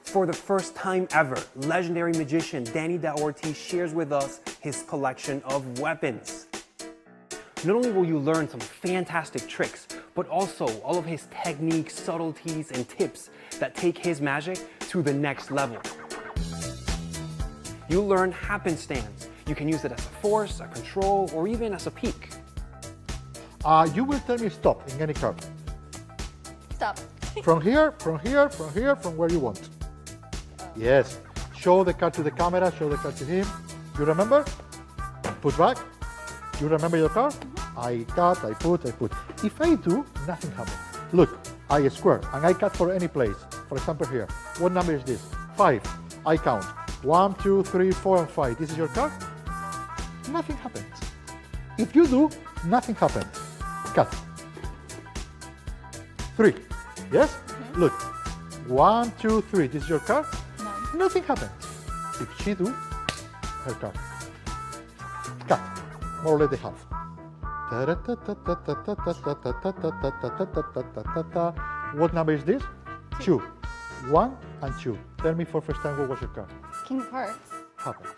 For the first time ever, legendary magician Dani DaOrtiz shares with us his collection of weapons. Not only will you learn some fantastic tricks, but also all of his techniques, subtleties, and tips that take his magic to the next level. You'll learn Happenstance. You can use it as a force, a control, or even as a peek. You will tell me stop in any card. Stop. From here, from here, from here, from where you want. Yes. Show the card to the camera, show the card to him. You remember? Put back. You remember your card? I cut, I put. If I do, nothing happens. Look, I square and I cut for any place. For example here. What number is this? 5. I count. 1, 2, 3, 4, and 5. This is your card? Nothing happens. If you do, nothing happens. Cut. 3. Yes? Look. 1, 2, 3. This is your card? No. Nothing happens. If she do, her card. Cut. More or less the half. What number is this? 2. 1 and 2. Tell me for first time what was your card? King of Hearts. Happened.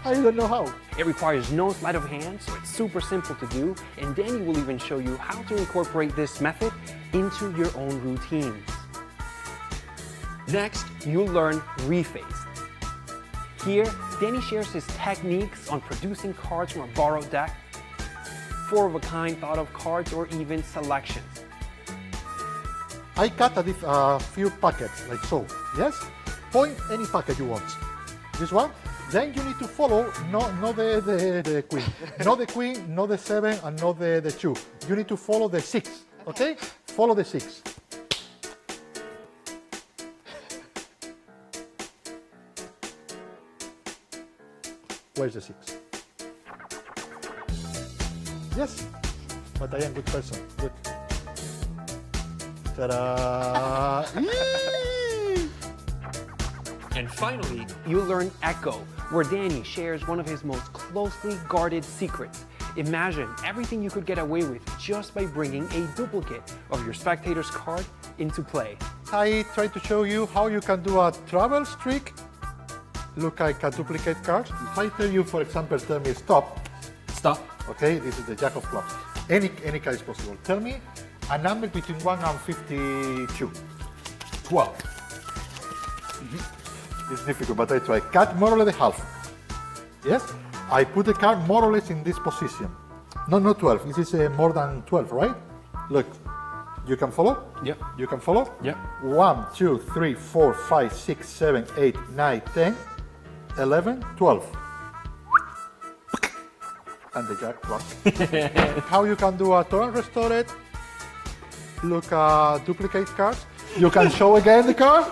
I don't know how. It requires no sleight of hand, so it's super simple to do, and Dani will even show you how to incorporate this method into your own routines. Next, you'll learn Reface. Here, Dani shares his techniques on producing cards from a borrowed deck, four-of-a-kind thought-of cards, or even selections. I cut a few packets, like so. Yes? Point any packet you want. This one. Then you need to follow, not the queen. Not the queen, not the 7, and not the 2. You need to follow the 6. Okay? Follow the 6. Where's the 6? Yes, but I am a good person. Good. Ta-da! And finally, you'll learn Echo, where Dani shares one of his most closely guarded secrets. Imagine everything you could get away with just by bringing a duplicate of your spectator's card into play. I try to show you how you can do a travel trick. Look, I can duplicate cards. If I tell you, for example, tell me stop. Stop. Okay, this is the Jack of Clubs. Any card is possible. Tell me a number between 1 and 52. 12. It's difficult, but I try. Cut more or less the half. Yes? I put the card more or less in this position. No, not 12. This is more than 12, right? Look. You can follow? Yep. You can follow? Yep. 1, 2, 3, 4, 5, 6, 7, 8, 9, 10, 11, 12. And the Jack plus. How you can do a torrent restored? Look, duplicate cards. You can show again the card.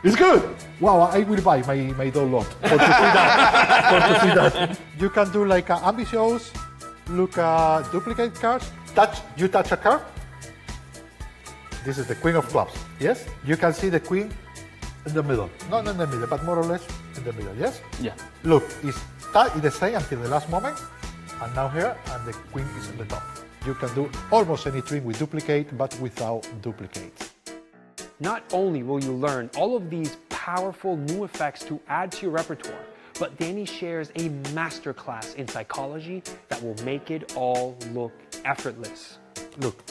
It's good. Wow, I will buy my doll lot for to see that. You can do like ambitious. Look, duplicate cards. You touch a card. This is the Queen of Clubs. Yes. You can see the Queen in the middle. Not in the middle, but more or less in the middle. Yes. Yeah. Look, it's the same until the last moment, and now here, and the Queen is on the top. You can do almost any trick with duplicate, but without duplicates. Not only will you learn all of these powerful new effects to add to your repertoire, but Dani shares a masterclass in psychology that will make it all look effortless. Look,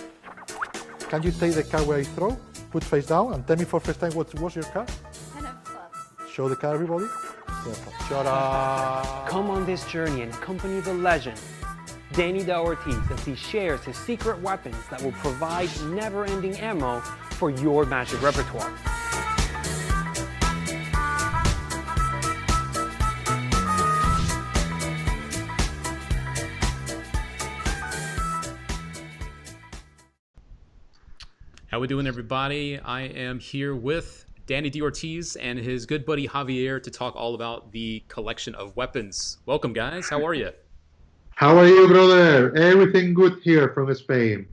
can you take the card where I throw, put face down, and tell me for first time what was your card? 10 of Clubs. Show the card, everybody. Ta-da! Come on this journey and accompany the legend, Dani DaOrtiz, as he shares his secret weapons that will provide never-ending ammo for your magic repertoire. How we doing, everybody? I am here with Dani DaOrtiz and his good buddy Javier to talk all about the collection of weapons. Welcome, guys. How are you? How are you, brother? Everything good here from Spain.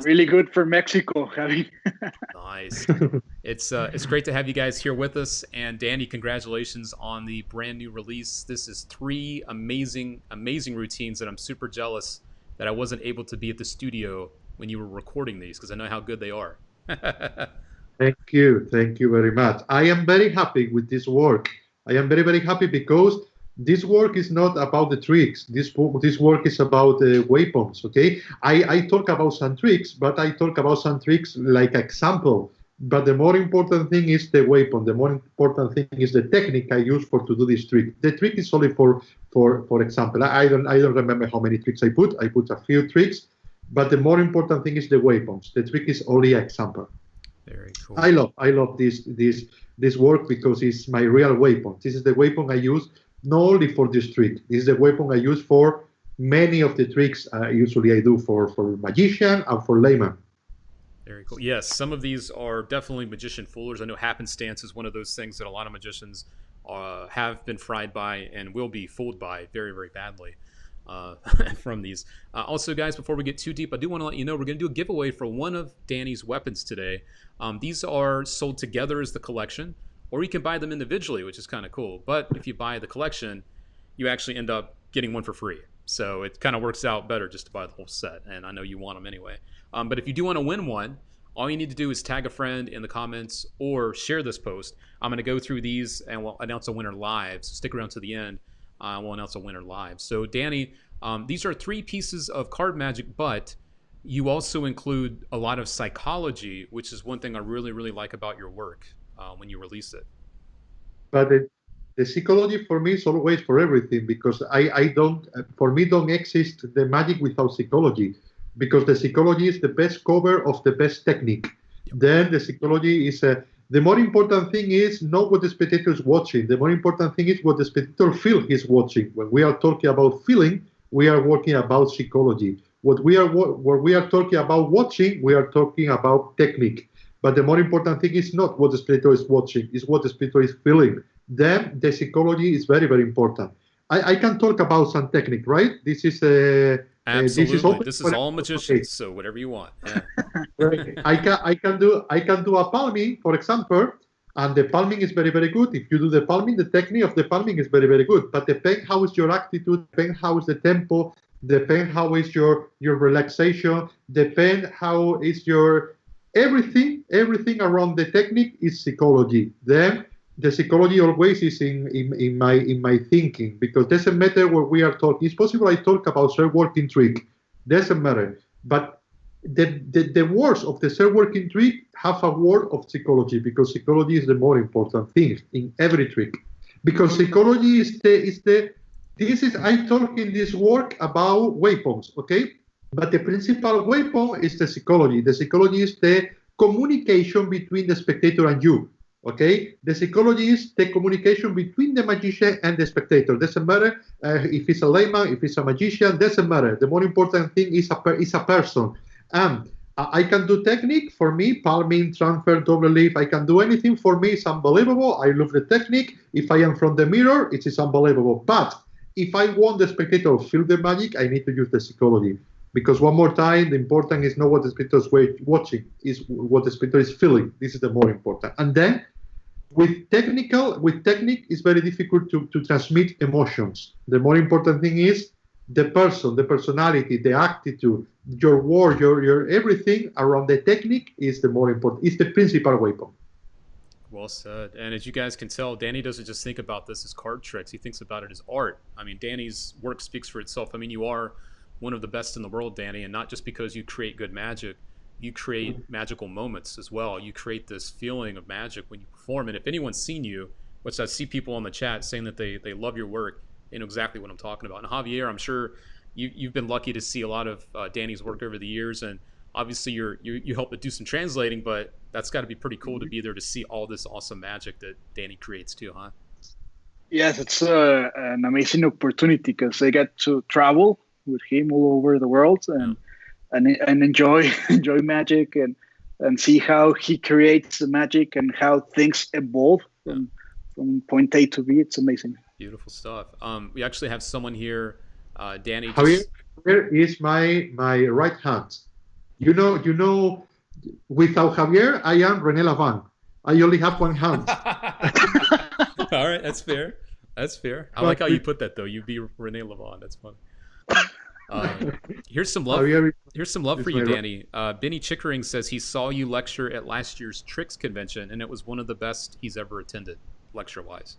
Really good for Mexico, Javi. Nice. It's great to have you guys here with us. And Dani, congratulations on the brand new release. This is 3 amazing routines that I'm super jealous that I wasn't able to be at the studio when you were recording these, because I know how good they are. Thank you very much. I am very happy with this work. I am very, very happy because this work is not about the tricks. This work is about the weapons, okay? I talk about some tricks, but I talk about some tricks like example. But the more important thing is the weapon. The more important thing is the technique I use to do this trick. The trick is only for example. I don't remember how many tricks I put. I put a few tricks, but the more important thing is the weapons. The trick is only example. Very cool. I love this work because it's my real weapon. This is the weapon I use not only for this trick. This is the weapon I use for many of the tricks usually I do for magician and for layman. Very cool. Yes, some of these are definitely magician foolers. I know happenstance is one of those things that a lot of magicians have been fried by and will be fooled by very, very badly from these. Also, guys, before we get too deep, I do want to let you know we're going to do a giveaway for one of Danny's weapons today. These are sold together as the collection, or you can buy them individually, which is kind of cool. But if you buy the collection, you actually end up getting one for free. So it kind of works out better just to buy the whole set, and I know you want them anyway. But if you do want to win one, all you need to do is tag a friend in the comments or share this post. I'm going to go through these and we'll announce a winner live. So stick around to the end. We'll announce a winner live. So Danny, these are 3 pieces of card magic, but you also include a lot of psychology, which is one thing I really, really like about your work when you release it. But the psychology for me is always for everything because for me don't exist the magic without psychology. Because the psychology is the best cover of the best technique. Yep. Then the psychology is the more important thing is not what the spectator is watching. The more important thing is what the spectator feels he's watching. When we are talking about feeling, we are working about psychology. What we are talking about watching, we are talking about technique. But the more important thing is not what the spectator is watching, is what the spectator is feeling. Then the psychology is very, very important. I can talk about some technique, right? This is absolutely. This is all magicians, okay. So whatever you want. Yeah. Right. I can do a palming, for example, and the palming is very, very good. If you do the palming, the technique of the palming is very, very good. But depend how is your attitude, depend how is the tempo, depend how is your relaxation, depend how is your everything around the technique is psychology. Then the psychology always is in my thinking, because doesn't matter what we are talking. It's possible I talk about third working trick, doesn't matter. But the words of the third working trick have a word of psychology, because psychology is the more important thing in every trick. Because psychology I talk in this work about weapons, okay? But the principal weapon is the psychology. The psychology is the communication between the spectator and you. Okay, the psychology is the communication between the magician and the spectator. Doesn't matter if it's a layman, if it's a magician. Doesn't matter. The more important thing is a person. And I can do technique. For me, palming, transfer, double leaf. I can do anything. For me, it's unbelievable. I love the technique. If I am from the mirror, it is unbelievable. But if I want the spectator to feel the magic, I need to use the psychology. Because one more time, the important is not what the spectator is watching, is what the spectator is feeling. This is the more important. And then with technique, it's very difficult to transmit emotions. The more important thing is the person, the personality, the attitude, your word, your everything around the technique is the more important. It's the principal weapon. Well said. And as you guys can tell, Danny doesn't just think about this as card tricks. He thinks about it as art. I mean, Danny's work speaks for itself. I mean, you are one of the best in the world, Danny, and not just because you create good magic. You create magical moments as well. You create this feeling of magic when you perform. And if anyone's seen you, which I see people on the chat saying that they love your work, they know exactly what I'm talking about. And Javier, I'm sure you've been lucky to see a lot of Danny's work over the years. And obviously you help to do some translating, but that's got to be pretty cool to be there to see all this awesome magic that Danny creates too, huh? Yes, it's an amazing opportunity because I get to travel with him all over the world and enjoy magic and see how he creates the magic and how things evolve from point A to B. It's amazing. Beautiful stuff. We actually have someone here, Danny. Javier is my right hand. You know, without Javier, I am René Lavant. I only have one hand. All right, that's fair. I like how you put that though. You be René Lavant. That's fun. Here's some love. Javier, Here's some love for it's you, my- Danny. Benny Chickering says he saw you lecture at last year's Tricks convention, and it was one of the best he's ever attended, lecture-wise.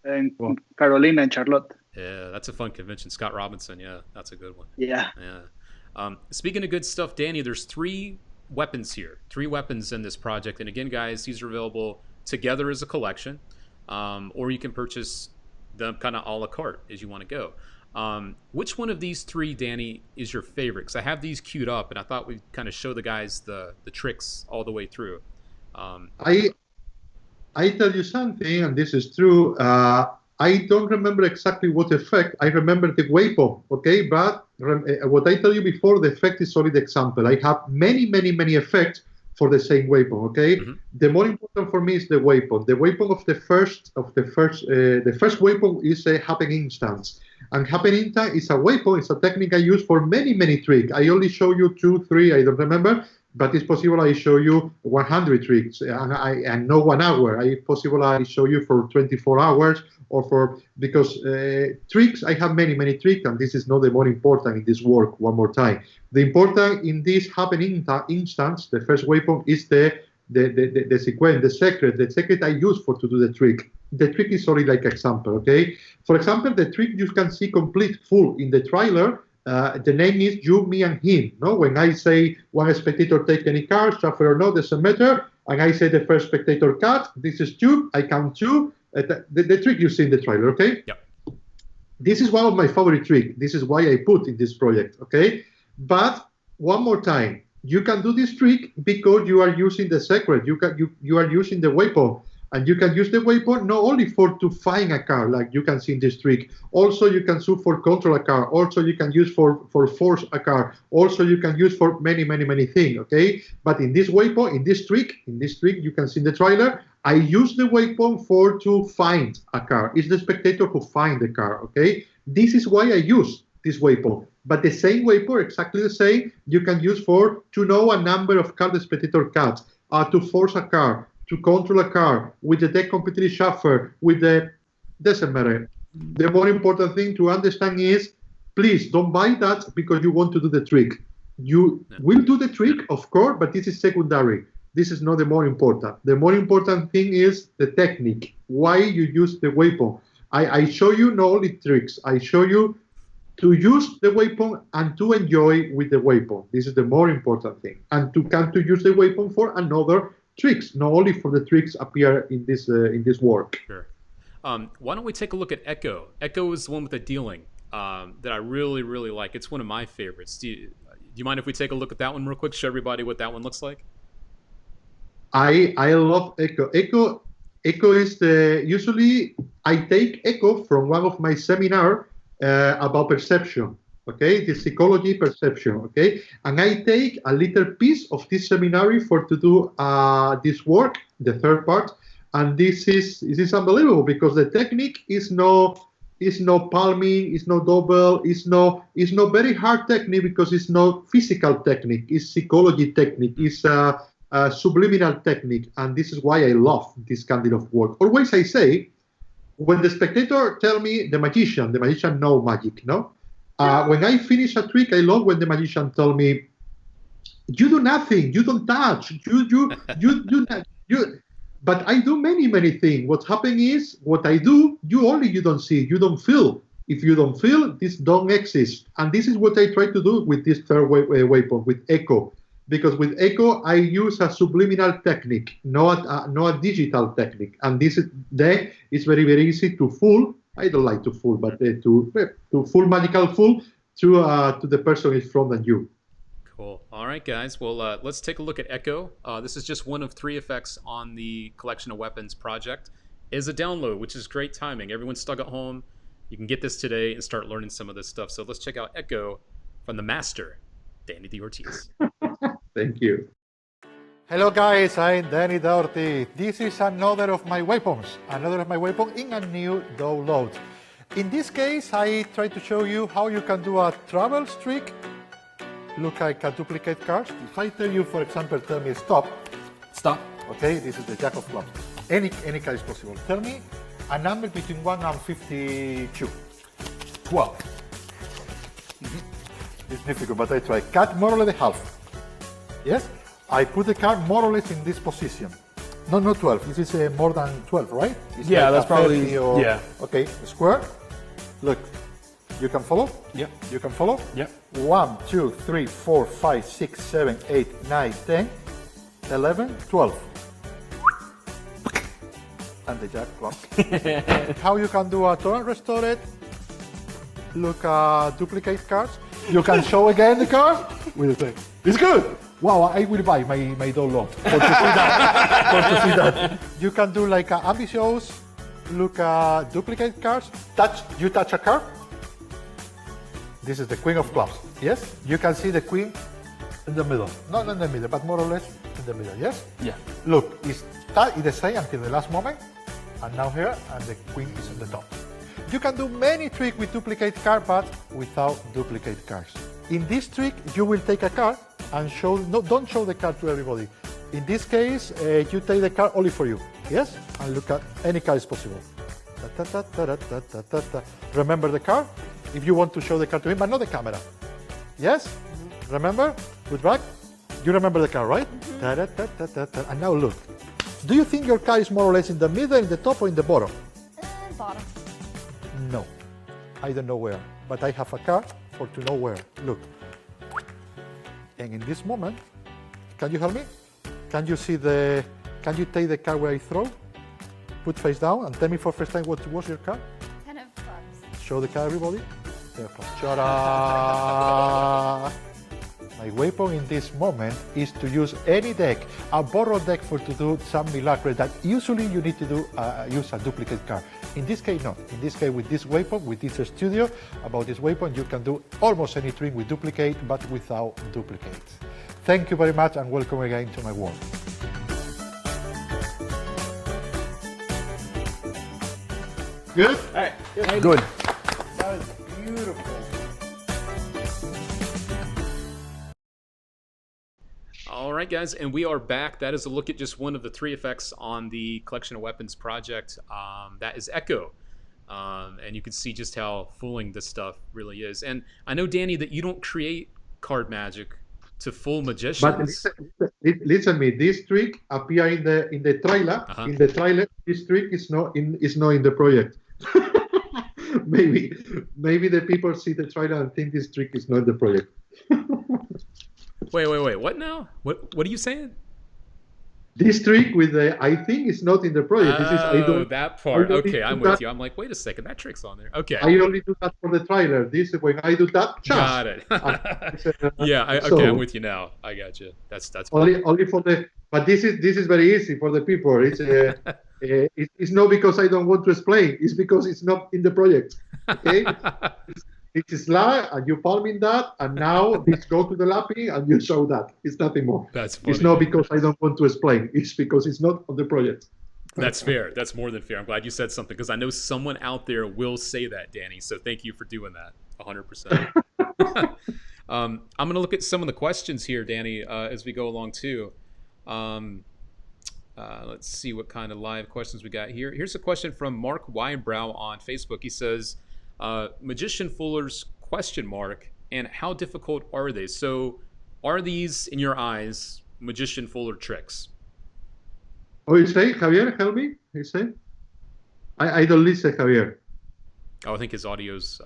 And Carolina and Charlotte. Yeah, that's a fun convention. Scott Robinson, yeah, that's a good one. Yeah. Yeah. Speaking of good stuff, Danny, there's 3 weapons here, 3 weapons in this project. And again, guys, these are available together as a collection, or you can purchase them kind of a la carte as you want to go. Which one of these 3, Danny, is your favorite? Because I have these queued up, and I thought we'd kind of show the guys the tricks all the way through. I tell you something, and this is true. I don't remember exactly what effect. I remember the weapon, okay? But what I tell you before, the effect is only the example. I have many effects for the same weapon, okay? Mm-hmm. The more important for me is the weapon. The weapon of the first weapon is a Happenstance. And Happenstance is a weapon, it's a technique I use for many tricks. I only show you 2, 3, I don't remember. But it's possible I show you 100 tricks and no 1 hour. It's possible I show you for 24 hours because tricks, I have many tricks, and this is not the more important in this work. One more time. The important in this happening instance, the first weapon is the sequence, the secret I use to do the trick. The trick is only like example, okay? For example, the trick you can see complete full in the trailer. The name is you, me, and him. No, when I say one spectator take any card, shuffle or no, doesn't matter. And I say the first spectator cut. This is 2. I count 2. The trick you see in the trailer. Okay. Yep. This is one of my favorite tricks. This is why I put in this project. Okay. But one more time, you can do this trick because you are using the secret. You are using the weapon. And you can use the weapon not only to find a card, like you can see in this trick. Also, you can use for control a card. Also, you can use for force a card. Also, you can use for many things, okay? But in this weapon, in this trick, you can see in the trailer, I use the weapon to find a card. It's the spectator who finds the card, okay? This is why I use this weapon. But the same weapon, exactly the same, you can use to know a number of cards the spectator cuts, to force a card, to control a card, with the deck completely shuffled, doesn't matter. The more important thing to understand is, please don't buy that because you want to do the trick. You will do the trick, of course, but this is secondary. This is not the more important. The more important thing is the technique, why you use the weapon. I show you not only tricks, I show you to use the weapon and to enjoy with the weapon. This is the more important thing. And to use the weapon for another tricks, not only for the tricks appear in this work. Sure. Why don't we take a look at Echo? Echo is the one with the dealing that I really like. It's one of my favorites. Do you mind if we take a look at that one real quick? Show everybody what that one looks like. I love Echo. Echo is usually I take Echo from one of my seminar about perception. Okay, the psychology perception. Okay, and I take a little piece of this seminary to do this work, the third part, and this is unbelievable because the technique is no palming, is no double, is no very hard technique because it's no physical technique, it's psychology technique, it's subliminal technique, and this is why I love this kind of work. Always I say, when the spectator tell me the magician know magic, no. When I finish a trick, I love when the magician tell me, "You do nothing. You don't touch. You do not. But I do many things. What happens is what I do. You don't see. You don't feel. If you don't feel, this don't exist. And this is what I try to do with this third weapon with Echo, because with Echo I use a subliminal technique, not a digital technique. And this is it's very easy to fool. I don't like to fool, but to fool magical fool to the person in front of you. Cool. All right, guys. Well, let's take a look at Echo. This is just one of 3 effects on the Collection of Weapons project. Is a download, which is great timing. Everyone's stuck at home. You can get this today and start learning some of this stuff. So let's check out Echo from the master, Dani DaOrtiz. Thank you. Hello guys, I'm Dani DaOrtiz. This is another of my weapons in a new download. In this case, I try to show you how you can do a travel trick. Look, I can duplicate cards. If I tell you, for example, tell me stop. Stop. Okay, this is the Jack of Clubs. Any card is possible. Tell me a number between 1 and 52. 12. It's difficult, but I try. Cut more or less the half. Yes? I put the card more or less in this position. No, not 12. This is more than 12, right? It's Yeah, like that's a probably 30 or, yeah. Okay, square. Look, you can follow? Yep. You can follow? Yep. 1, 2, 3, 4, 5, 6, 7, 8, 9, 10, 11, 12. And the jack clock. How you can do a turn and restore it? Look, duplicate cards. You can show again the card with the thing. It's good. Wow, I will buy my download for to see that. For to see that. You can do like ambitious. Look, duplicate cards. You touch a card. This is the queen of clubs. Yes. You can see the queen in the middle. Not in the middle, but more or less in the middle. Yes. Yeah. Look, it's the same until the last moment, and now here, and the queen is on the top. You can do many tricks with duplicate card, but without duplicate cards. In this trick, you will take a card and show. No, don't show the card to everybody. In this case, you take the card only for you. Yes, and look at any card is possible. Remember the card. If you want to show the card to him, but not the camera. Yes, remember. Good back. You remember the card, right? And now look. Do you think your card is more or less in the middle, in the top, or in the bottom? Bottom. No, I don't know where, but I have a card for to know where. Look. And in this moment, can you help me? Can you see the? Can you take the card where I throw? Put face down and tell me for first time what was your card. 10 of clubs. Show the card, everybody. Ta-da! My weapon in this moment is to use any deck, a borrowed deck for to do some miracle that usually you need to do use a duplicate card. In this case, no. In this case, with this weapon, with this studio, about this weapon, you can do almost any trick with duplicate, but without duplicates. Thank you very much and welcome again to my world. Good? All right. Good. That is beautiful. All right, guys, and we are back. That is a look at just one of the 3 effects on the Collection of Weapons project. That is Echo. And you can see just how fooling this stuff really is. And I know, Danny, that you don't create card magic to fool magicians. But listen me. This trick appear in the trailer. Uh-huh. In the trailer, this trick is not in the project. maybe the people see the trailer and think this trick is not in the project. Wait. What now? What are you saying? This trick with the I think is not in the project. This is that part. I don't Okay, do I'm that. with you. I'm like, wait a second, that trick's on there. Okay. I only do that for the trailer. This when I do that. Got it. Yeah. So- Okay, I'm with you now. I got you. That's only for the. But this is very easy for the people. It's not because I don't want to explain. It's because it's not in the project. Okay. This is live, and you palming that, and now this go to the lapping, and you show that. It's nothing more. That's funny. It's not because I don't want to explain. It's because it's not on the project. That's fair. That's more than fair. I'm glad you said something because I know someone out there will say that, Danny. So thank you for doing that. 100%. I'm going to look at some of the questions here, Danny, as we go along too. Let's see what kind of live questions we got here. Here's a question from Mark Weinbrow on Facebook. He says, magician foolers ? And how difficult are they? So are these, in your eyes, magician fooler tricks? Oh, you say, Javier, help me? You say? I don't listen, Javier. Oh, I think his audio's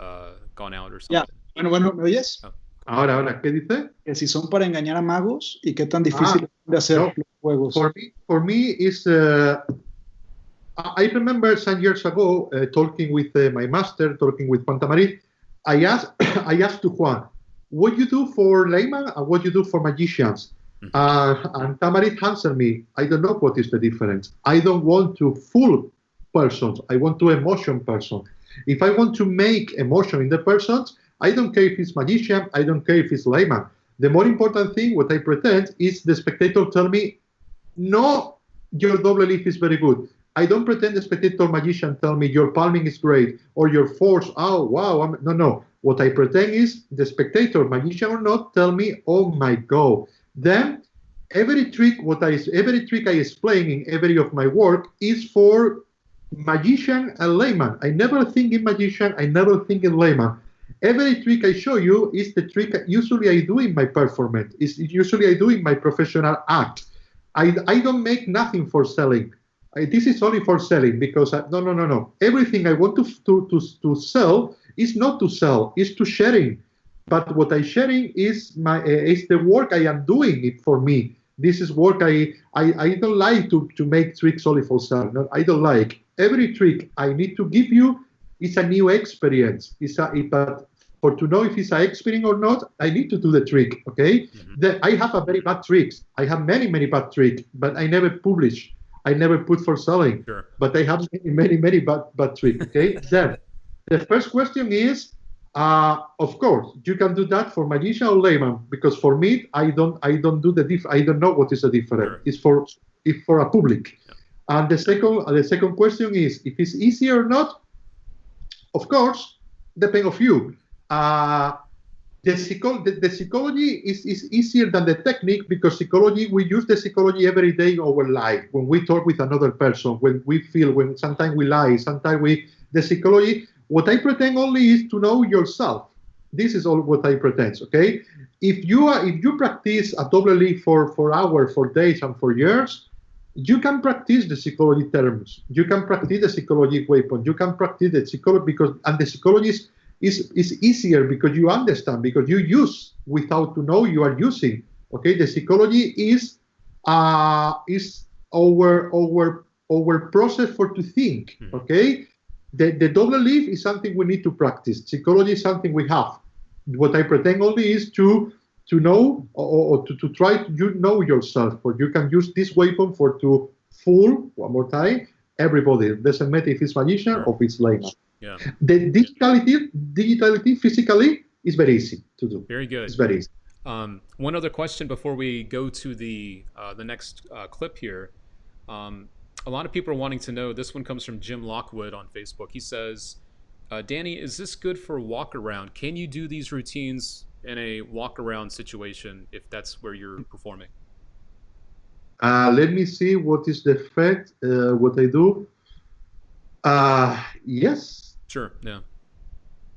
gone out or Ya, something. bueno, ¿me oyes? Ahora, ¿qué dice? Que si son para engañar a magos y qué tan difícil es de hacer no. los juegos. For me, is I remember some years ago talking with my master, talking with Juan Tamarit. I asked to Juan, what you do for layman and what you do for magicians? And Tamarit answered me, I don't know what is the difference. I don't want to fool persons. I want to emotion person. If I want to make emotion in the persons, I don't care if it's magician, I don't care if it's layman. The more important thing, what I pretend, is the spectator tell me, no, your double leaf is very good. I don't pretend the spectator magician tell me your palming is great or your force, oh, wow. No. What I pretend is the spectator, magician or not, tell me, oh my God. Then every trick I explain in every of my work is for magician and layman. I never think in magician, I never think in layman. Every trick I show you is the trick usually I do in my performance. Is usually I do in my professional act. I don't make nothing for selling. This is only for selling because no. Everything I want to sell is not to sell, is to sharing. But what I sharing is the work I am doing it for me. This is work I don't like to make tricks only for selling. No, I don't like. Every trick I need to give you is a new experience. But for to know if it's an experience or not, I need to do the trick. Okay. I have a very bad tricks. I have many bad tricks, but I never publish. I never put for selling. Sure. But I have many bad tricks. Okay. Then the first question is, of course, you can do that for magician or layman, because for me, I don't do I don't know what is the difference. Sure. It's for a public. Yeah. And the second question is, if it's easy or not. Of course, depends of you. The psychology is easier than the technique, because psychology, we use the psychology every day in our life. When we talk with another person, when we feel, when sometimes we lie, the psychology, what I pretend only is to know yourself. This is all what I pretend, okay? If you practice a double leap for hours, for days, and for years, you can practice the psychology terms. You can practice the psychology weapon. You can practice the psychology and the psychology is easier because you understand, because you use without to know you are using. Okay, the psychology is our process for to think. Okay, the double leaf is something we need to practice. Psychology is something we have. What I pretend only is to know or to try to know yourself, or you can use this weapon for to fool one more time everybody. It doesn't matter if it's magician or if it's layman. Yeah. The digitality physically is very easy to do. Very good. It's very easy. One other question before we go to the next clip here. A lot of people are wanting to know. This one comes from Jim Lockwood on Facebook. He says, Danny, is this good for walk around? Can you do these routines in a walk around situation if that's where you're performing? Let me see what is the effect, what I do. Yes. Sure, yeah.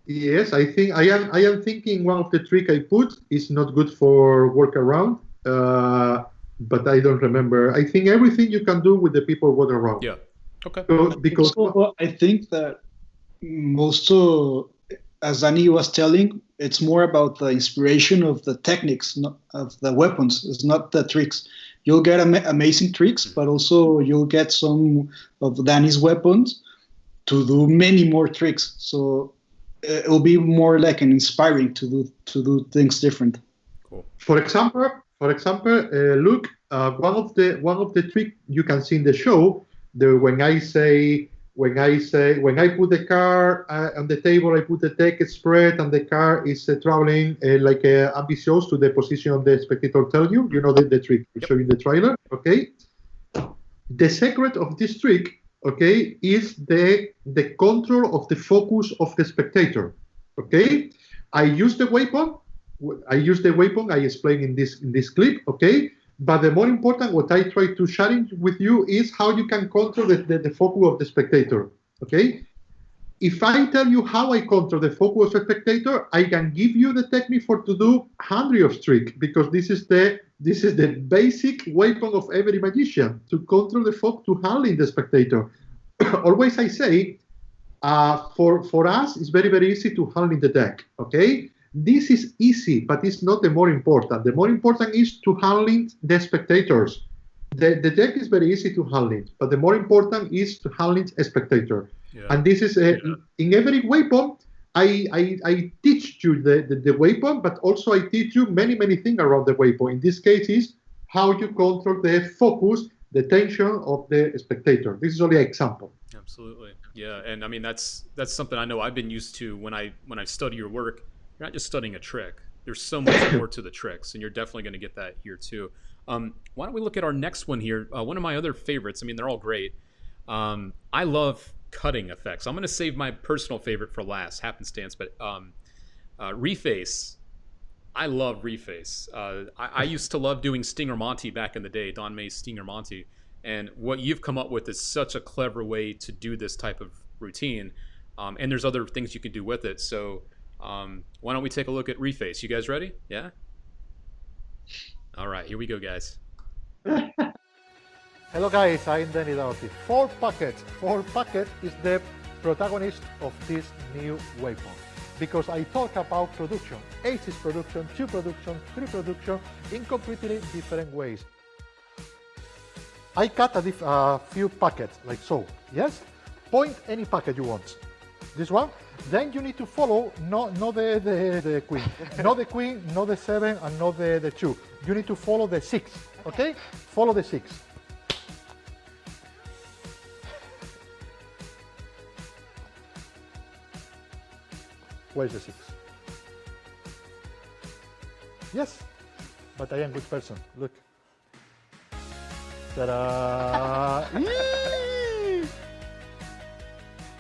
Yes, I think I am thinking one of the trick I put is not good for work around, but I don't remember. I think everything you can do with the people walk around. Yeah, okay. Because I think that most of, as Dani was telling, it's more about the inspiration of the techniques, not of the weapons. It's not the tricks. You'll get amazing tricks, but also you'll get some of Dani's weapons to do many more tricks. So it will be more like an inspiring to do things different. Cool. For example, look, one of the trick you can see in the show. When I put the car on the table, I put the deck spread, and the car is traveling like ambitious to the position the spectator tells you. You know the trick. I show you the trailer. Okay. The secret of this trick, okay, is the control of the focus of the spectator. Okay. I use the weapon. I explain in this clip. Okay. But the more important, what I try to share with you is how you can control the focus of the spectator. Okay? If I tell you how I control the focus of the spectator, I can give you the technique for to do hundreds of tricks, because this is the basic weapon of every magician, to control the focus, to handle the spectator. Always I say, for us, it's very, very easy to handle the deck. Okay? This is easy, but it's not the more important. The more important is to handle the spectators. The deck is very easy to handle, but the more important is to handle a spectator. Yeah. And this is in every weapon. I teach you the weapon, but also I teach you many things around the weapon. In this case, is how you control the focus, the tension of the spectator. This is only an example. Absolutely, yeah. And I mean that's something I know I've been used to when I study your work. You're not just studying a trick. There's so much more to the tricks, and you're definitely going to get that here too. Why don't we look at our next one here? One of my other favorites. I mean, they're all great. I love cutting effects. I'm going to save my personal favorite for last, Happenstance, but Reface. I love Reface. I used to love doing Stinger Monty back in the day, Don May's Stinger Monty, and what you've come up with is such a clever way to do this type of routine. And there's other things you can do with it. So Why don't we take a look at Reface? You guys ready? Yeah? All right, here we go, guys. Hello guys, I'm Dani DaOrtiz. 4 packets. 4 packets is the protagonist of this new weapon. Because I talk about production, ACES production, 2 production, 3 production, in completely different ways. I cut a few packets, like so, yes? Point any packet you want. This one. Then you need to follow, not the queen. Not the queen, not the 7, and not the 2. You need to follow the 6, okay? Follow the 6. Where's the 6? Yes, but I am a good person. Look. Ta-da!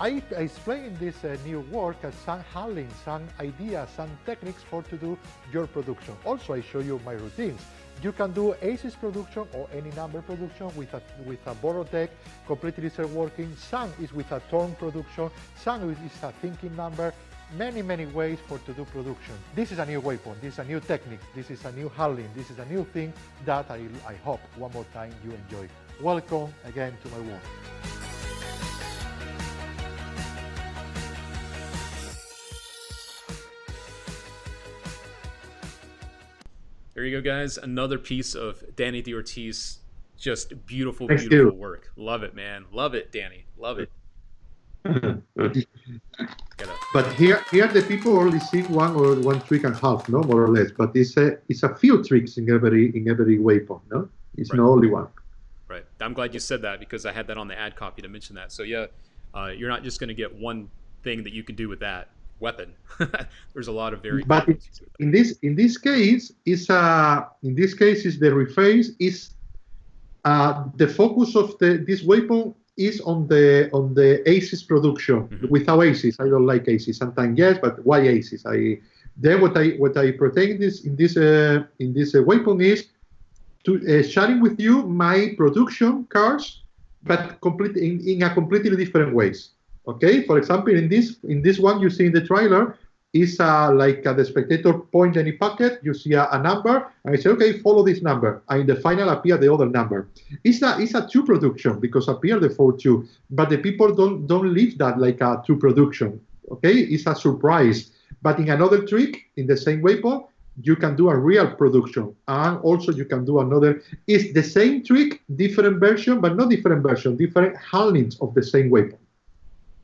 I explain in this new work some handling, some ideas, some techniques for to do your production. Also, I show you my routines. You can do ACES production or any number production with a borrowed deck, completely working. Some is with a turn production. Some is a thinking number. Many ways for to do production. This is a new weapon. This is a new technique. This is a new handling. This is a new thing that I hope one more time you enjoy. Welcome again to my work. There you go, guys. Another piece of Dani DaOrtiz. Just beautiful, Thank beautiful you. work. Love it, man. Love it, Dani. Love it. But here the people only see one trick and a half, no, more or less. But it's a few tricks in every weapon, no? It's not only one. Right. I'm glad you said that because I had that on the ad copy to mention that. So yeah, you're not just going to get one thing that you can do with that weapon. There's a lot of very. But in this case is the reface is the focus of this weapon is on the ACES production. Without ACES, I don't like ACES. Sometimes yes, but why ACES? What I protect in this weapon is to sharing with you my production cards, but in a completely different ways. Okay, for example, in this one you see in the trailer is like the spectator point any packet, you see a number, and I say, okay, follow this number, and in the final appear the other number. It's a 2 production because appear the 4-2, but the people don't leave that like a 2 production. Okay, it's a surprise. But in another trick, in the same weapon, you can do a real production, and also you can do another. It's the same trick, different version, but not different version, different handlings of the same weapon.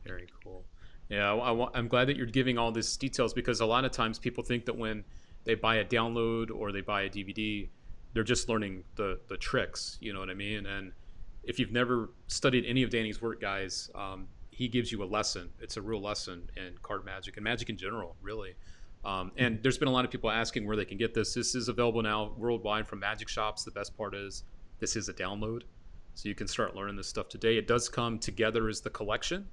Very cool. Yeah, I'm glad that you're giving all these details because a lot of times people think that when they buy a download or they buy a DVD, they're just learning the tricks, you know what I mean? And if you've never studied any of Dani's work, guys, he gives you a lesson. It's a real lesson in card magic and magic in general, really. And there's been a lot of people asking where they can get this. This is available now worldwide from magic shops. The best part is this is a download, so you can start learning this stuff today. It does come together as the collection,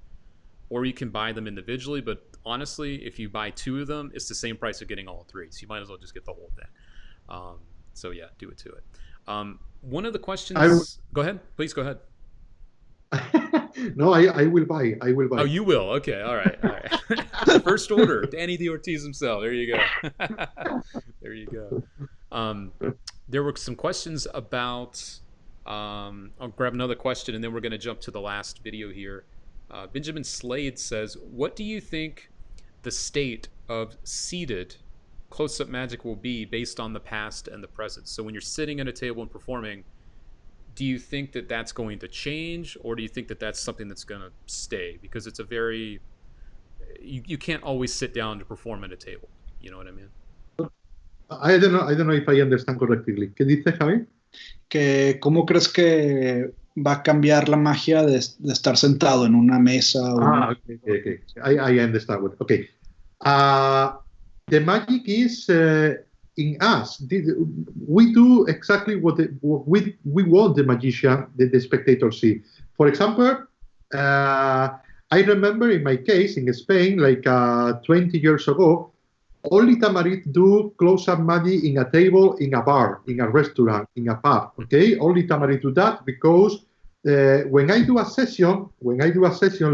or you can buy them individually. But honestly, if you buy 2 of them, it's the same price of getting all 3. So you might as well just get the whole thing. So yeah, do it to it. One of the questions. Go ahead, please go ahead. No, I will buy. I will buy. Oh, you will. Okay. All right. First order. Dani DaOrtiz himself. There you go. There you go. There were some questions about. I'll grab another question and then we're going to jump to the last video here. Benjamin Slade says, "What do you think the state of seated close-up magic will be based on the past and the present?" So when you're sitting at a table and performing, do you think that that's going to change, or do you think that that's something that's going to stay? Because it's a very, you can't always sit down to perform at a table. You know what I mean? I don't know if I understand correctly. ¿Qué dice, Javi? Que ¿cómo crees que va a cambiar la magia de estar sentado en una mesa? Okay. I understand. Okay. The magic is in us. We do exactly what we want the magician, the spectator see. For example, I remember in my case in Spain, like 20 years ago, only Tamarit do close-up magic in a table, in a bar, in a restaurant, in a pub. Okay, only Tamarit do that because when I do a session,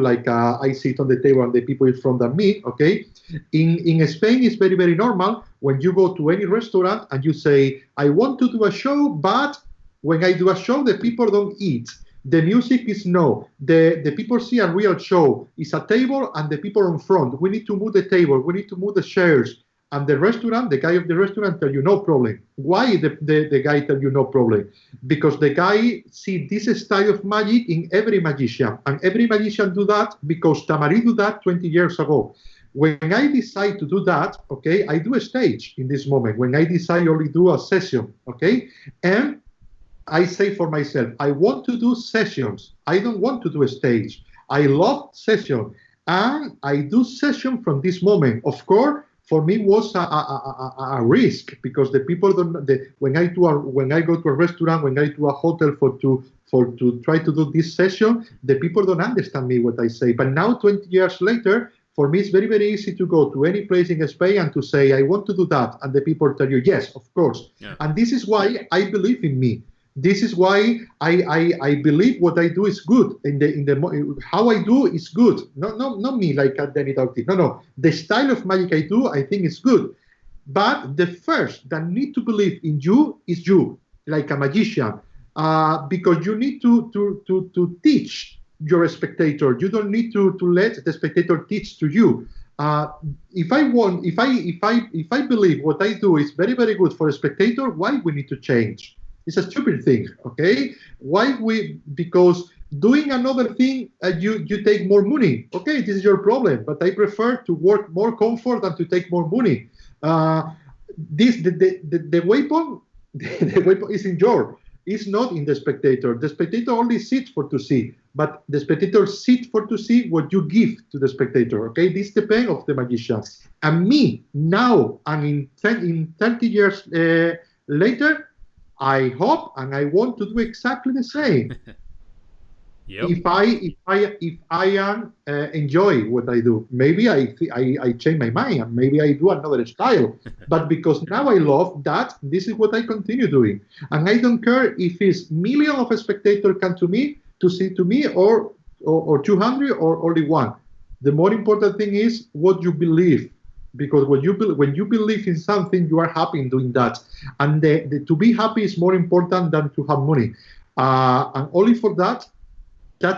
like I sit on the table and the people in front of me, okay, In Spain, it's very, very normal when you go to any restaurant and you say, I want to do a show, but when I do a show, the people don't eat. The music is no. The people see a real show. It's a table and the people in front. We need to move the table. We need to move the chairs. And the restaurant, the guy of the restaurant tell you no problem. Why the guy tell you no problem? Because the guy see this style of magic in every magician. And every magician do that because Tamari do that 20 years ago. When I decide to do that, okay, I do a stage in this moment. When I decide only do a session, okay? And I say for myself, I want to do sessions. I don't want to do a stage. I love session. And I do session from this moment. Of course, for me was a risk because the people don't. When I go to a restaurant, when I to a hotel to try to do this session, the people don't understand me what I say. But now, 20 years later, for me it's very, very easy to go to any place in Spain and to say I want to do that, and the people tell you yes, of course. Yeah. And this is why I believe in me. This is why I believe what I do is good. How I do is good. Not me like Dani DaOrtiz. No. The style of magic I do, I think is good. But the first that need to believe in you is you, like a magician, because you need to teach your spectator. You don't need to let the spectator teach to you. If I believe what I do is very, very good for a spectator, why we need to change? It's a stupid thing, okay? Because doing another thing, you take more money. Okay, this is your problem, but I prefer to work more comfort than to take more money. The weapon, the weapon is in your, it's not in the spectator. The spectator only sits for to see, but the spectator sits for to see what you give to the spectator, okay? This depends of the magician. And me, now, and in 30 years later, I hope and I want to do exactly the same. Yep. If I am enjoy what I do, maybe I change my mind and maybe I do another style. But because now I love that, this is what I continue doing. And I don't care if it's millions of spectators come to me to see to me or 200 or only one. The more important thing is what you believe. Because when you believe in something, you are happy in doing that, and to be happy is more important than to have money. And only for that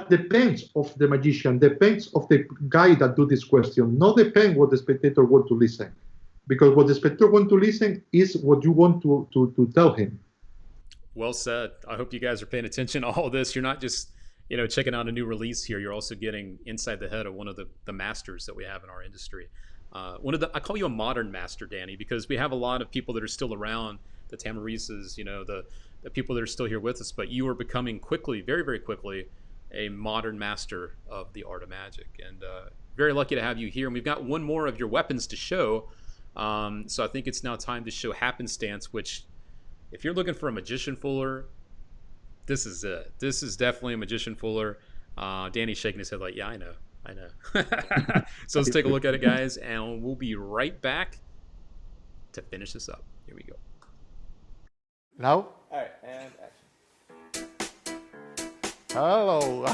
depends of the magician, depends of the guy that do this question. Not depend what the spectator want to listen, because what the spectator want to listen is what you want to tell him. Well said. I hope you guys are paying attention to all of this. You're not just checking out a new release here. You're also getting inside the head of one of the masters that we have in our industry. I call you a modern master, Dani, because we have a lot of people that are still around, the Tamarises, the people that are still here with us, but you are becoming quickly, very, very quickly, a modern master of the art of magic. And very lucky to have you here. And we've got one more of your weapons to show. So I think it's now time to show Happenstance, which, if you're looking for a magician fooler, this is it. This is definitely a magician fooler. Dani's shaking his head like, yeah, I know. So let's take a look at it, guys, and we'll be right back to finish this up. Here we go. Now? All right, and action. Hello.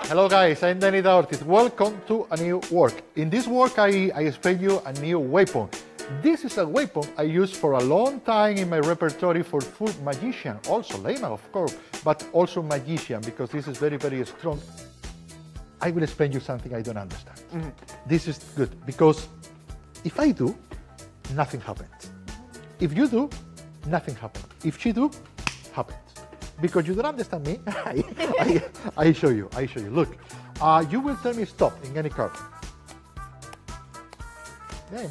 Hello, guys. I'm Dani DaOrtiz. Welcome to a new work. In this work, I explain you a new weapon. This is a weapon I used for a long time in my repertoire for full magician, also layman, of course, but also magician, because this is very, very strong. I will explain you something I don't understand. Mm-hmm. This is good, because if I do, nothing happens. If you do, nothing happens. If she do, happens. Because you don't understand me, I show you. Look, you will tell me stop in any card. Yeah,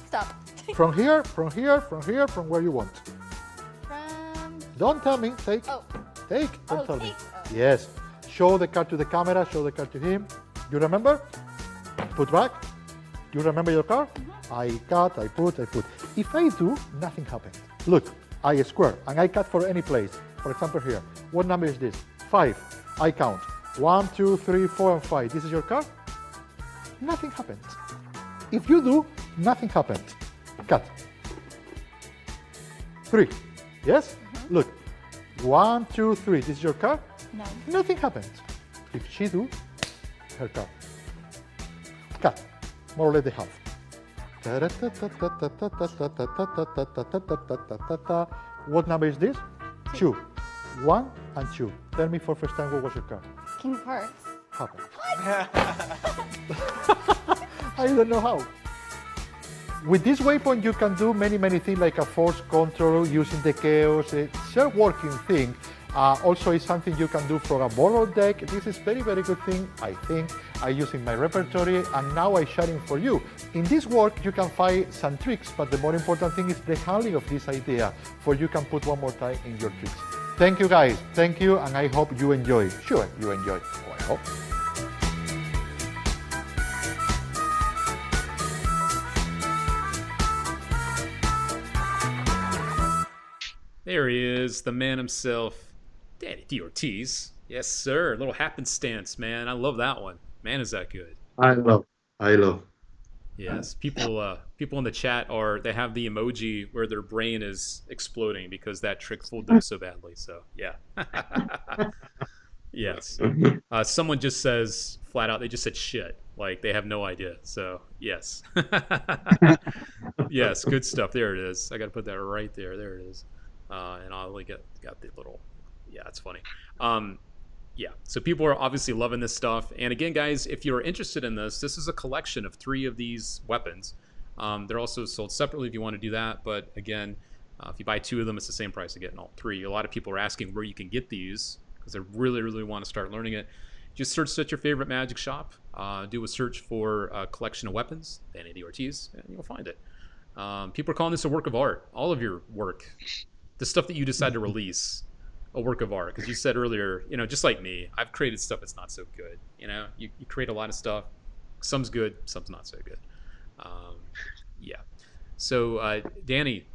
Stop. From here, from where you want. Don't tell me, take. Oh. Take, don't tell me. Oh. Yes. Show the card to the camera, show the card to him. You remember? Put back. You remember your card? Mm-hmm. I cut, I put. If I do, nothing happens. Look, I square, and I cut for any place. For example, here. What number is this? 5. I count. 1, 2, 3, 4, and 5. This is your card? Nothing happens. If you do, nothing happens. Cut. 3. Yes? Mm-hmm. Look. 1, 2, 3. This is your card? No. Nothing happens. If she do, her card. Cut. more or less the half. What number is this? 2. 1 and 2. Tell me for first time what was your card? King of Hearts. Happen. I don't know how. With this weapon, you can do many things like a force control using the chaos. It's a working thing. Also, it's something you can do from a borrowed deck. This is very good thing, I think. I use in my repertoire, and now I share it for you. In this work, you can find some tricks, but the more important thing is the handling of this idea, for you can put one more time in your tricks. Thank you, guys. Thank you, and I hope you enjoy. Sure, you enjoy. Oh, I hope. There he is, the man himself, Dani DaOrtiz. Yes, sir. A little happenstance, man. I love that one. Man, is that good. I love. Yes, people in the chat they have the emoji where their brain is exploding because that trick fooled them so badly. So yeah. Yes. Someone just says flat out, they just said shit. Like they have no idea. So yes. Yes, good stuff. There it is. I got to put that right there. There it is. And I only got the little, yeah, it's funny. Yeah, so people are obviously loving this stuff. And again, guys, if you're interested in this is a collection of 3 of these weapons. They're also sold separately if you want to do that. But again, if you buy 2 of them, it's the same price of getting all 3. A lot of people are asking where you can get these because they really want to start learning it. Just search at your favorite magic shop. Do a search for a collection of weapons, Dani DaOrtiz, and you'll find it. People are calling this a work of art. All of your work, the stuff that you decide to release, a work of art. Because you said earlier, just like me, I've created stuff that's not so good. You create a lot of stuff. Some's good, some's not so good. Yeah. So Dani,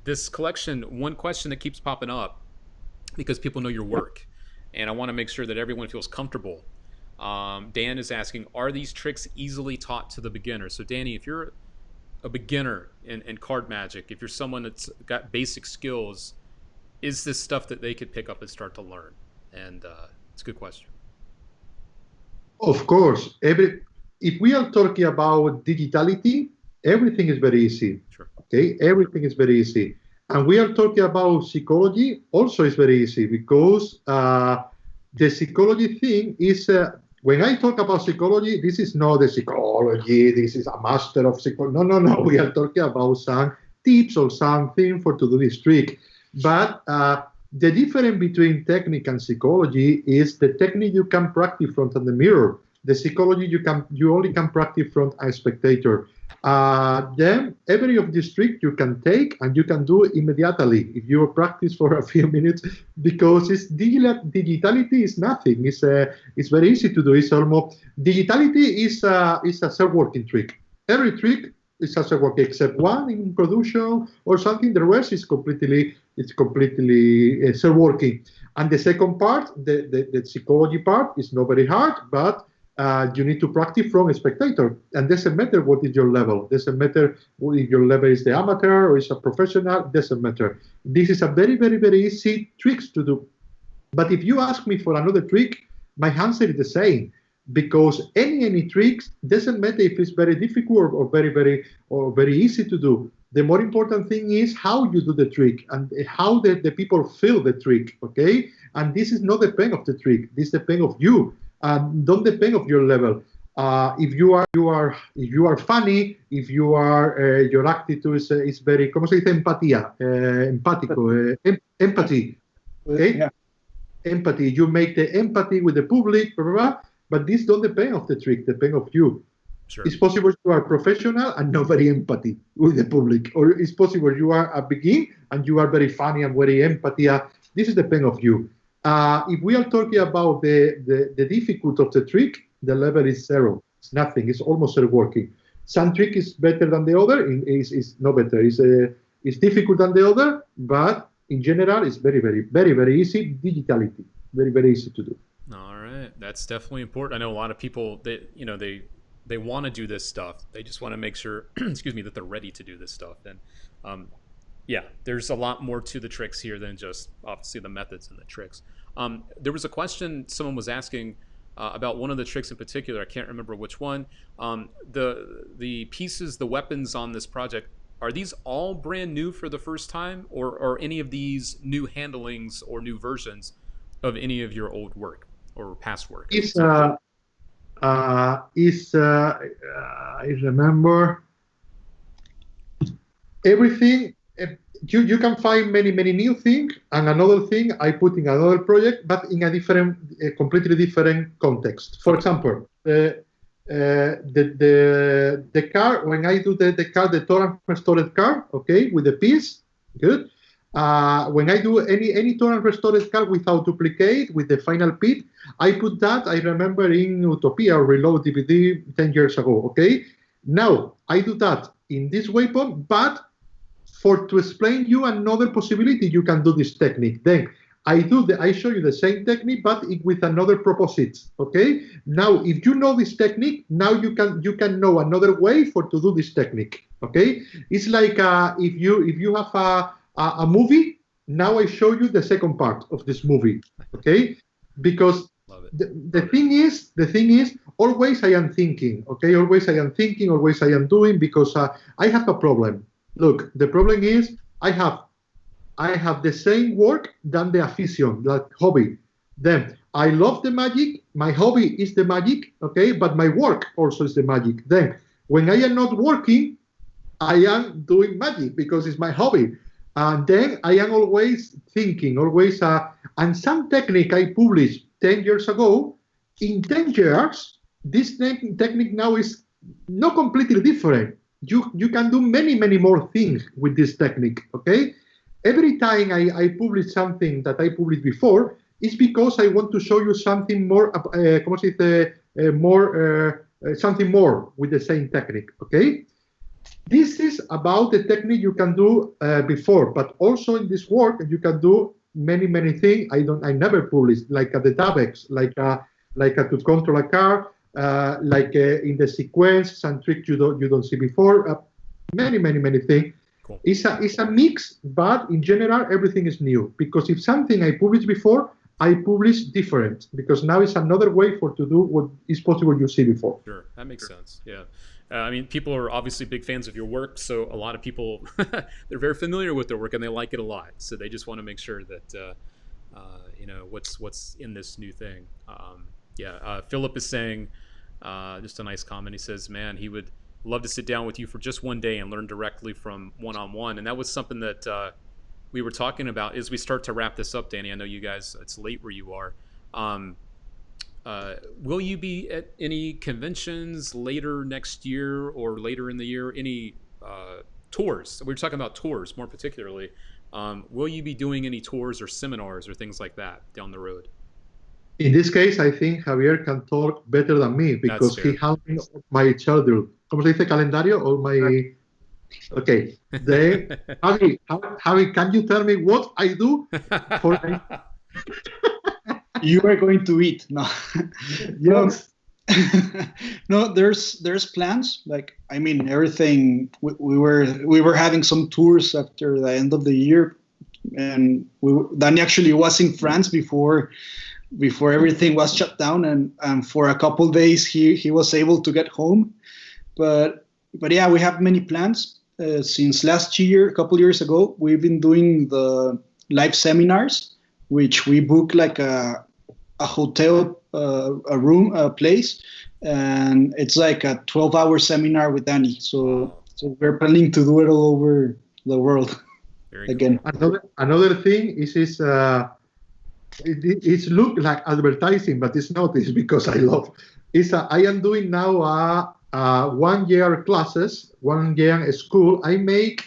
this collection, one question that keeps popping up because people know your work, and I want to make sure that everyone feels comfortable. Dan is asking, are these tricks easily taught to the beginner? So Dani, if you're a beginner in card magic, if you're someone that's got basic skills, is this stuff that they could pick up and start to learn? And it's a good question. Of course. If we are talking about digitality, everything is very easy. Sure. Okay, everything is very easy. And we are talking about psychology, also is very easy because the psychology thing is, when I talk about psychology, this is not the psychology, this is a master of psychology. No. We are talking about some tips or something to do this trick. But the difference between technique and psychology is the technique you can practice front of the mirror. The psychology you only can practice front a spectator. Then every of these tricks you can take and you can do immediately if you practice for a few minutes, because digitality is nothing. It's very easy to do. It's almost digitality is a self-working trick. Every trick is a self-working except one in production or something. The rest is completely self-working. And the second part, the psychology part, is not very hard, but you need to practice from a spectator. And doesn't matter what is your level. Doesn't matter if your level is the amateur or is a professional. Doesn't matter. This is a very easy tricks to do. But if you ask me for another trick, my answer is the same. Because any tricks, doesn't matter if it's very difficult or very easy to do. The more important thing is how you do the trick and how the people feel the trick. Okay, and this is not the pain of the trick. This is the pain of you. Don't depend of your level. If you are funny, if you are your attitude is very, ¿cómo se dice empatía? Empático, empathy. Okay, yeah. Empathy. You make the empathy with the public, blah, blah, blah, but this don't depend of the trick. Depend of you. Sure. It's possible you are professional and not very empathy with the public, or it's possible you are a begin and you are very funny and very empathy. This is the pain of you. If we are talking about the difficulty of the trick, the level is 0. It's nothing. It's almost working. Some trick is better than the other. Is no better. It's difficult than the other, but in general, it's very easy. Digitality, very easy to do. All right, that's definitely important. I know a lot of people that they want to do this stuff. They just want to make sure, excuse me, that they're ready to do this stuff. And yeah, there's a lot more to the tricks here than just obviously the methods and the tricks. There was a question someone was asking about one of the tricks in particular. I can't remember which one. The pieces, the weapons on this project, are these all brand new for the first time, or are any of these new handlings or new versions of any of your old work or past work? I remember everything. You can find many new things, and another thing I put in another project, but in a different, completely different context. For example, the car, when I do the car, the torrent restored car, okay, with the piece, good. When I do any torrent restored car without duplicate, with the final pit, I put that, I remember, in Utopia Reload DVD 10 years ago, okay? Now, I do that in this weapon, but to explain you another possibility, you can do this technique. Then I show you the same technique, but with another proposite. Okay. Now, if you know this technique, now you can know another way to do this technique. Okay. It's like if you have a movie. Now I show you the second part of this movie. Okay. Because the thing is, always I am thinking. Okay. Always I am thinking. Always I am doing, because I have a problem. Look, the problem is I have the same work than the afición, that hobby. Then I love the magic. My hobby is the magic, okay, but my work also is the magic. Then when I am not working, I am doing magic because it's my hobby. And then I am always thinking, and some technique I published 10 years ago, in 10 years, this technique now is not completely different. You can do many more things with this technique, okay? Every time I publish something that I published before, it's because I want to show you something more, something more with the same technique, okay? This is about the technique you can do before, but also in this work, you can do many things I never published, like the DAVEX, like to control a car, in the sequence, some tricks you don't see before, many things. Cool. It's a mix, but in general everything is new, because if something I published before, I publish different, because now it's another way to do what is possible you see before. Sure, that makes sense. Yeah, I mean, people are obviously big fans of your work, so a lot of people they're very familiar with their work and they like it a lot. So they just want to make sure that what's in this new thing. Philip is saying, just a nice comment. He says, man, he would love to sit down with you for just one day and learn directly from one-on-one. And that was something that we were talking about as we start to wrap this up, Danny. I know you guys, it's late where you are. Will you be at any conventions later next year or later in the year? Any tours? We were talking about tours more particularly. Will you be doing any tours or seminars or things like that down the road? In this case, I think Javier can talk better than me, because he has my childhood. ¿Cómo se dice calendario? Or my... Okay. Then, Javi, can you tell me what I do for... You are going to eat. No. Yes. No, there's plans. Like, I mean, everything. We were having some tours after the end of the year, and Dani actually was in France before everything was shut down, and for a couple days he was able to get home. But yeah, we have many plans. Since last year, a couple years ago, we've been doing the live seminars, which we book like a hotel, a room, a place, and it's like a 12-hour seminar with Dani. So we're planning to do it all over the world. Very again. Cool. Another thing is it's look like advertising, but it's not. It's because I love. I am doing now 1 year classes, 1 year school. I make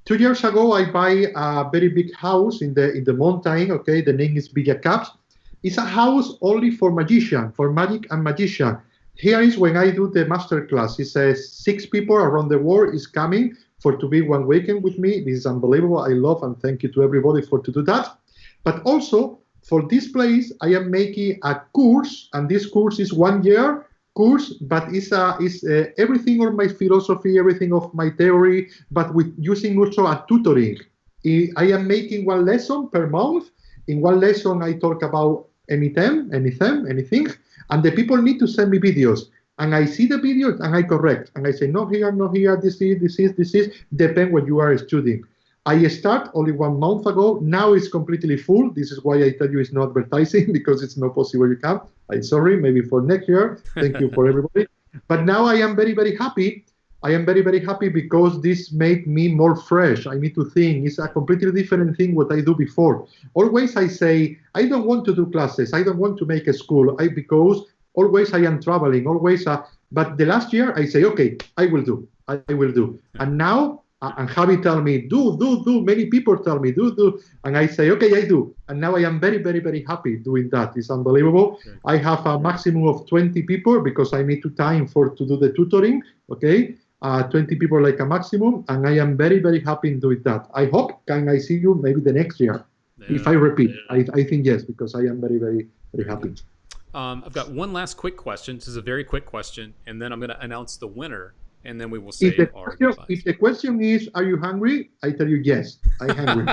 2 years ago. I buy a very big house in the mountain. Okay, the name is Villa Caps. It's a house only for magician, for magic and magician. Here is when I do the master class. It's 6 people around the world is coming to be 1 weekend with me. This is unbelievable. I love, and thank you to everybody to do that. But also for this place, I am making a course, and this course is 1 year course, but it's everything of my philosophy, everything of my theory, but with using also a tutoring. I am making 1 lesson per month. In 1 lesson, I talk about anything, and the people need to send me videos. And I see the videos and I correct. And I say, no here, this is, depend what you are studying. I start only 1 month ago. Now it's completely full. This is why I tell you it's not advertising, because it's not possible you can. I'm sorry, maybe for next year. Thank you for everybody. But now I am very, very happy. I am very, very happy because this made me more fresh. I need to think. It's a completely different thing what I do before. Always I say, I don't want to do classes. I don't want to make a school. Because always I am traveling. Always. But the last year I say, okay, I will do. And now, and Javi tell me, do. Many people tell me, do. And I say, okay, I do. And now I am very, very, very happy doing that. It's unbelievable. I have a maximum of 20 people because I need time to do the tutoring. Okay. 20 people like a maximum. And I am very, very happy in doing that. I hope can I see you maybe the next year. If I repeat, I think yes, because I am very, very, very happy. I've got one last quick question. This is a very quick question. And then I'm going to announce the winner. And then we will say our goodbyes. If the question is, are you hungry? I tell you, yes, I'm hungry.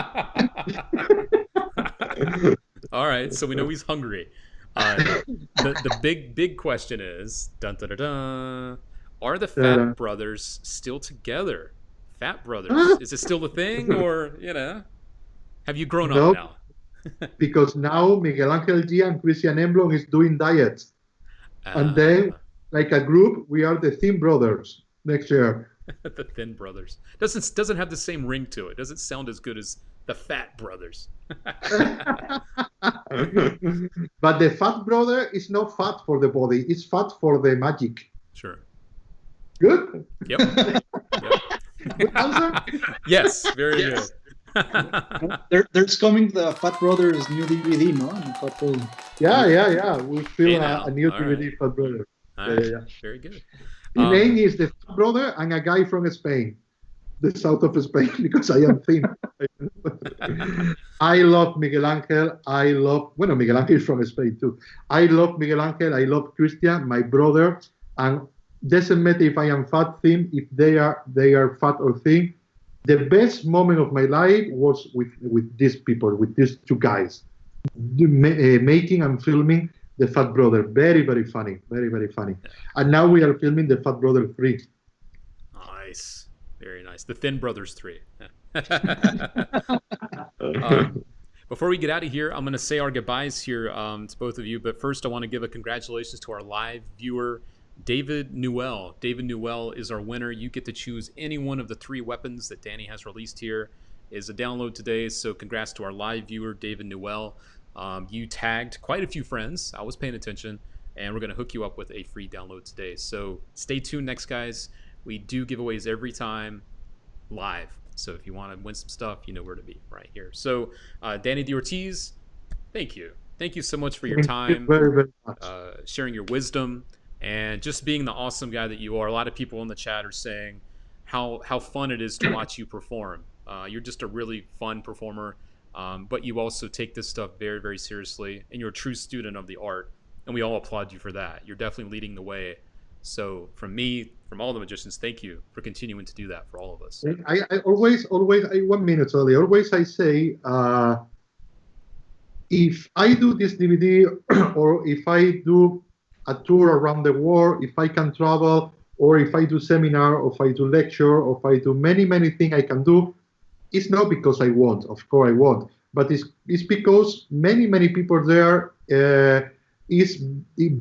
All right, so we know he's hungry. The big question is, dun, dun, dun, dun, are the Fat Brothers still together? Fat Brothers, is it still the thing, or have you grown up now? Because now Miguel Angel G and Christian Emblon is doing diets, and then like a group, we are the Thin Brothers. Next year. The Thin Brothers doesn't have the same ring to it. Doesn't sound as good as the Fat Brothers. But the Fat Brother is not fat for the body. It's fat for the magic. Sure. Good. Yep. Good answer. Yes. Very good. There's coming the Fat Brothers new DVD, no? Yeah. We film a new DVD right. Fat Brother. Yeah. Very good. The name is the Fat Brother and a guy from Spain, the south of Spain, because I am thin. I love Miguel Angel. Miguel Angel is from Spain too. I love Miguel Angel. I love Christian, my brother. And doesn't matter if I am fat, thin, if they are fat or thin. The best moment of my life was with these people, with these two guys, making and filming the Fat Brother. Very, very funny. Very, very funny. And now we are filming the Fat Brother 3. Nice. Very nice. The Thin Brothers 3. Before we get out of here, I'm going to say our goodbyes here to both of you. But first, I want to give a congratulations to our live viewer, David Newell. David Newell is our winner. You get to choose any one of the 3 weapons that Dani has released here. Is a download today. So congrats to our live viewer, David Newell. You tagged quite a few friends. I was paying attention, and we're going to hook you up with a free download today. So stay tuned next, guys. We do giveaways every time live. So if you want to win some stuff, you know where to be right here. So Dani DaOrtiz, thank you. Thank you so much for your time, very, very much. Sharing your wisdom, and just being the awesome guy that you are. A lot of people in the chat are saying how fun it is to watch you perform. You're just a really fun performer. But you also take this stuff very, very seriously, and you're a true student of the art, and we all applaud you for that. You're definitely leading the way. So from me, from all the magicians, thank you for continuing to do that for all of us. I always, 1 minute only, always I say, if I do this DVD or if I do a tour around the world, if I can travel, or if I do seminar, or if I do lecture, or if I do many, many things I can do, it's not because I want, of course I want, but it's because many people there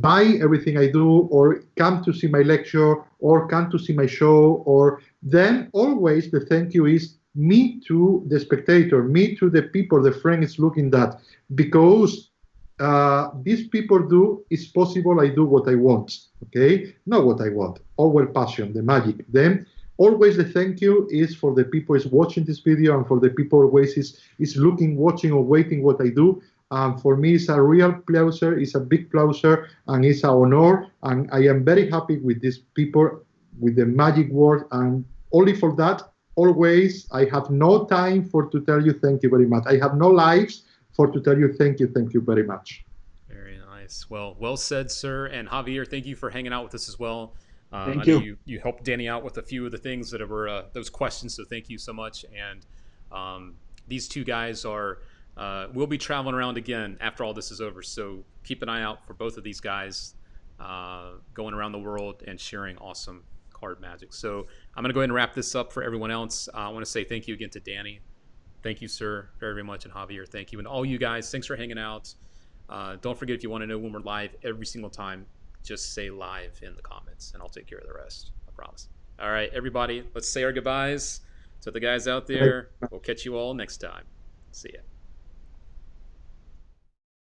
buy everything I do, or come to see my lecture, or come to see my show, or then always the thank you is me to the spectator, me to the people, the friends looking that, because these people do, it's possible I do what I want, okay? Not what I want, our passion, the magic. Then always the thank you is for the people is watching this video, and for the people always is looking, watching, or waiting what I do. For me, it's a real pleasure, it's a big pleasure, and it's an honor. And I am very happy with these people, with the magic word. And only for that, always, I have no time to tell you thank you very much. I have no lives to tell you thank you very much. Very nice. Well said, sir. And Javier, thank you for hanging out with us as well. Thank I know you. You helped Dani out with a few of the things that were those questions, so thank you so much. And these two guys are We'll be traveling around again after all this is over, so keep an eye out for both of these guys going around the world and sharing awesome card magic. So I'm going to go ahead and wrap this up for everyone else. I want to say thank you again to Dani. Thank you, sir, very, very much. And Javier, thank you. And all you guys, thanks for hanging out. Don't forget, if you want to know when we're live every single time, just say live in the comments, and I'll take care of the rest. I promise. All right, everybody, let's say our goodbyes to the guys out there. We'll catch you all next time. See ya.